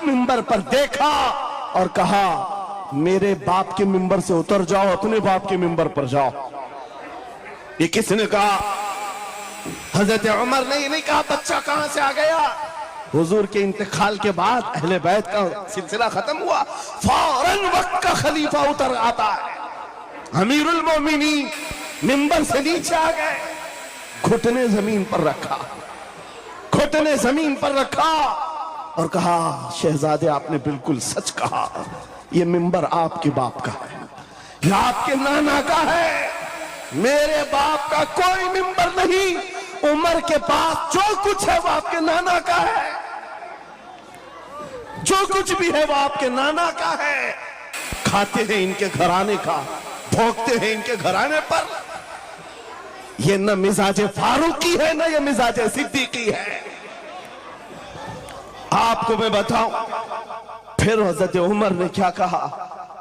मिंबर पर देखा और कहा मेरे बाप के मिंबर से उतर जाओ, अपने बाप के मिंबर पर जाओ। ये किसने कहा? हजरत उमर ने ये नहीं कहा बच्चा कहां से आ गया। हुजूर के इंतकाल के बाद अहले बैत का सिलसिला खत्म हुआ, फौरन वक्त का खलीफा उतर आता है, अमीरुल मोमिनीन मिंबर से नीचे आ गए, घुटने जमीन पर रखा, घुटने जमीन पर रखा और कहा शहजादे आपने बिल्कुल सच कहा, ये मिंबर आपके बाप का है, ये आपके नाना का है, मेरे बाप का कोई मिंबर नहीं। उमर के पास जो कुछ है वो आपके नाना का है, जो कुछ भी है वो आपके नाना का है। खाते हैं इनके घराने का, भोंकते हैं इनके घराने पर। ये न मिजाज फारूकी है न ये मिजाज सिद्दीकी है। आपको मैं बताऊं फिर हजरत उमर ने क्या कहा,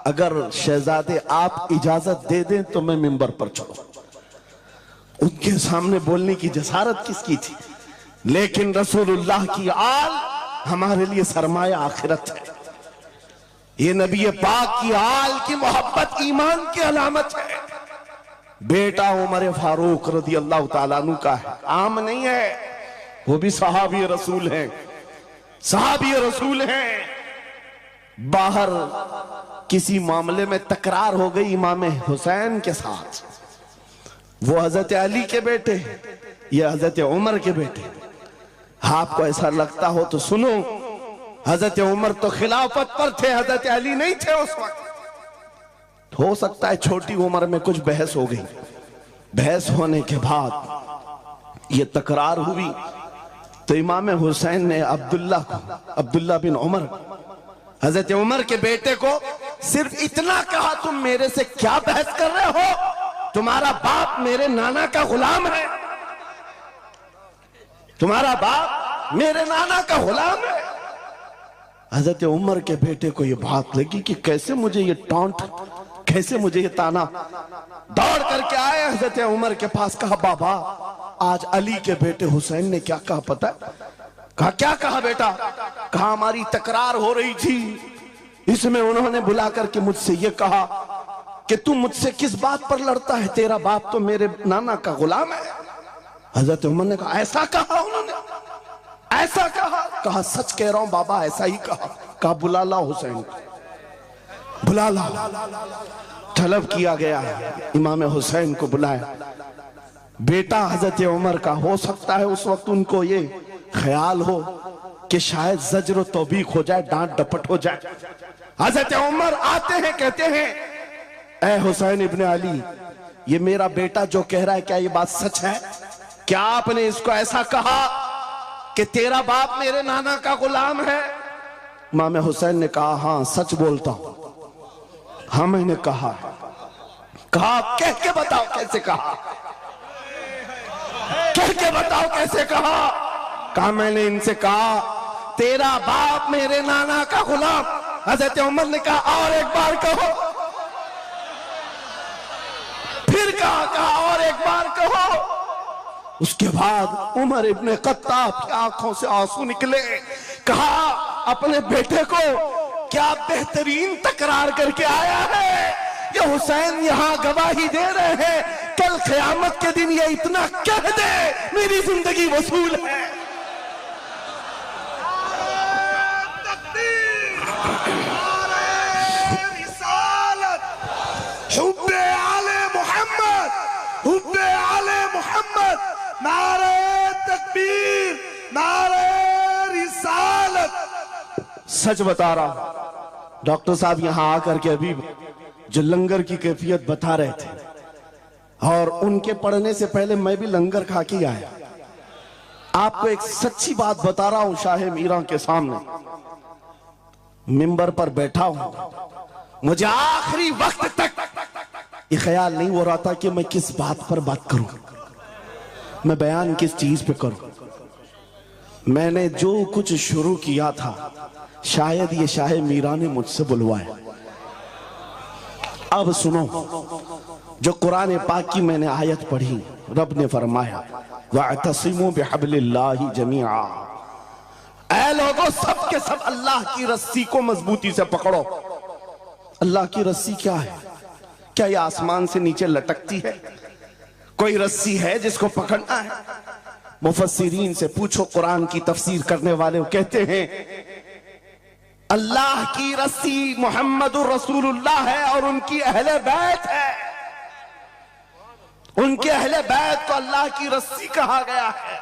अगर शहजादे आप इजाजत दे दें तो मैं मिंबर पर चढ़ूं। उनके सामने बोलने की जसारत किसकी थी? लेकिन रसूलुल्लाह की आल हमारे लिए सरमाया आखिरत है। ये नबी पाक की आल की मोहब्बत ईमान की अलामत है। बेटा उमर फारूक रज़ी अल्लाह ताला अन्हु का है, आम नहीं है, वो भी सहाबी रसूल हैं, सहाबी रसूल हैं। बाहर किसी मामले में तकरार हो गई इमाम हुसैन के साथ, वो हजरत अली के बेटे, ये हजरत उमर के बेटे। आपको ऐसा लगता हो तो सुनो, हजरत उमर तो खिलाफत पर थे, हजरत अली नहीं थे उस वक्त। हो सकता है छोटी उम्र में कुछ बहस हो गई, बहस होने के बाद ये तकरार हुई तो इमाम हुसैन ने अब्दुल्ला बिन उमर, हजरत उमर के बेटे को सिर्फ इतना कहा, तुम मेरे से क्या बहस कर रहे हो, तुम्हारा बाप मेरे नाना का गुलाम है, तुम्हारा बाप मेरे नाना का गुलाम है। हजरत उमर के बेटे को यह बात लगी कि कैसे मुझे ये टॉन्ट, कैसे मुझे ये ताना। दौड़ करके आए हजरत उमर के पास, कहा बाबा आज अली के बेटे हुसैन ने क्या कहा पता है? कहा क्या कहा बेटा? कहा हमारी तकरार हो रही थी, इसमें उन्होंने बुला करके मुझसे ये कहा कि तू मुझसे किस बात पर लड़ता है, तेरा बाप तो मेरे नाना का गुलाम है। हजरत उमर ने कहा ऐसा कहा उन्होंने, ऐसा कहा? कहा सच कह रहा हूं बाबा, ऐसा ही कहा। कहा बुला ला हुसैन, बुला ला। तलब किया गया, इमाम हुसैन को बुलाया। बेटा हजरत उमर का, हो सकता है उस वक्त उनको ये ख्याल हो कि शायद जज्र तौबीक हो जाए, डांट डपट हो जाए। हजरत उमर आते हैं, कहते हैं ऐ हुसैन इब्ने अली, ये मेरा बेटा जो कह रहा है क्या ये बात सच है? क्या आपने इसको ऐसा कहा कि तेरा बाप मेरे नाना का गुलाम है? इमाम हुसैन ने कहा हाँ सच बोलता हूं, हाँ मैंने कहा। कहा कह के बताओ कैसे कहा, कह के बताओ कैसे कहा? कहा मैंने इनसे कहा तेरा बाप मेरे नाना का गुलाम। हजरत उमर ने कहा और एक बार कहो, फिर कहा और एक बार कहो। उसके बाद उमर इब्ने खत्ताब की आंखों से आंसू निकले। कहा अपने बेटे को क्या बेहतरीन तकरार करके आया है, ये हुसैन यहां गवाही दे रहे हैं, कल क़यामत के दिन ये इतना कह दे मेरी जिंदगी वसूल है। नारे तकबीर, नारे रिसालत। सच बता रहा, डॉक्टर साहब यहां आकर के अभी जो लंगर की कैफियत बता रहे थे, और उनके पढ़ने से पहले मैं भी लंगर खा के आया। आपको एक सच्ची बात बता रहा हूं, शाह मीरा के सामने मिंबर पर बैठा हूं, मुझे आखिरी वक्त तक ये ख्याल नहीं हो रहा था कि मैं किस बात पर बात करूं, मैं बयान किस चीज पे करूं। मैंने जो कुछ शुरू किया था शायद ये शाह मीरा ने मुझसे बुलवाया। अब सुनो, जो कुरान पाक की मैंने आयत पढ़ी, रब ने फरमाया वअतसिमू बिहब्लिल्लाहि जमीआ, ऐ लोगों, सब के सब अल्लाह की रस्सी को मजबूती से पकड़ो। अल्लाह की रस्सी क्या है? क्या ये आसमान से नीचे लटकती है? कोई रस्सी है जिसको पकड़ना है? मुफस्सिरीन से पूछो, कुरान की तफसीर करने वाले कहते हैं अल्लाह की रस्सी मुहम्मदुर रसूलुल्लाह है और उनकी अहले बैत है। उनके अहले बैत को अल्लाह की रस्सी कहा गया है।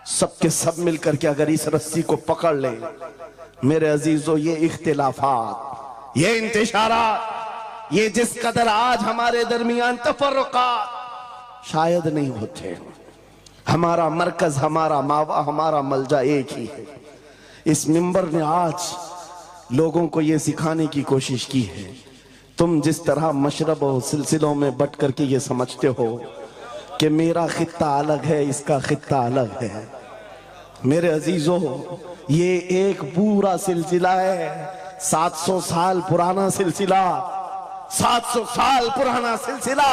सबके सब मिलकर के अगर इस रस्सी को पकड़ ले, मेरे अजीजों, ये इख्तिलाफात, ये इंतशारात, ये जिस कदर आज हमारे दरमियान तफर्रुकात शायद नहीं होते। हमारा मरकज, हमारा मावा, हमारा मलजा एक ही है। इस मिंबर ने आज लोगों को यह सिखाने की कोशिश की है, तुम जिस तरह मशरब और सिलसिलों में बट करके ये समझते हो कि मेरा खित्ता अलग है, इसका खित्ता अलग है, मेरे अजीजों, ये एक पूरा सिलसिला है। 700 साल पुराना सिलसिला, 700 साल पुराना सिलसिला।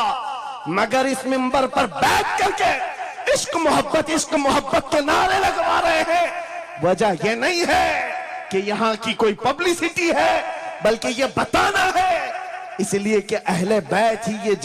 मगर इस मिंबर पर बैठ करके इश्क मोहब्बत के नारे लगवा रहे हैं। वजह यह नहीं है कि यहां की कोई पब्लिसिटी है, बल्कि यह बताना है इसलिए कि अहले बैत ही ये